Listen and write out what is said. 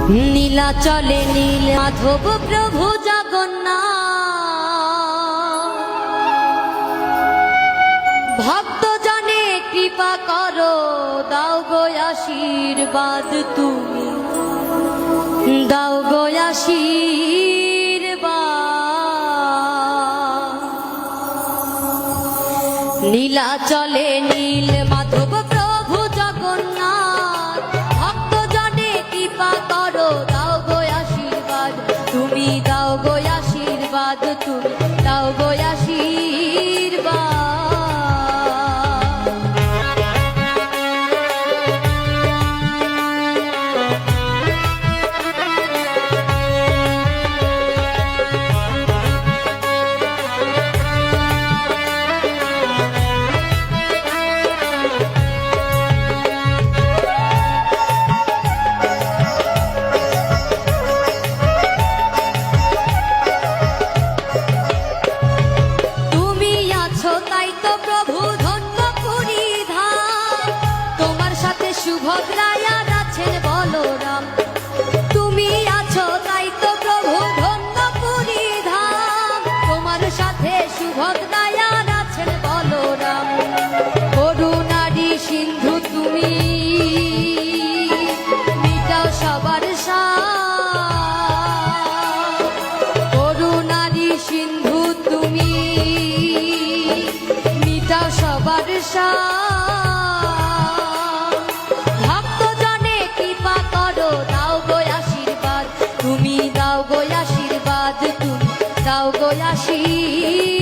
নীলাচলে নীল মাধব প্রভু জগন্নাথ, ভক্ত জনে কৃপা করো, দাও গো আশীর্বাদ, তুমি দাও গো আশীর্বাদ। নীলাচলে নীল মাধব প্রভু জগন্নাথ, ভক্ত জনে কৃপা করো, দাও গো আশীর্বাদ, তুমি দাও গো আশীর্বাদ, তুমি দাও গো আশীর্বাদ। সুভদ্রায় আছেন বলরাম, তুমি আছো তাই তো প্রভু ধন্য পুরী ধাম, তোমার সাথে সুভদ্রায় আছেন বলরাম। করুণারি সিন্ধু তুমি, মিটাও সবার সাথ, করুণারি সিন্ধু তুমি, মিটাও সবার সাথ। তুমি দাও গো আশীর্বাদ, তুমি দাও গো আশীর্বাদ।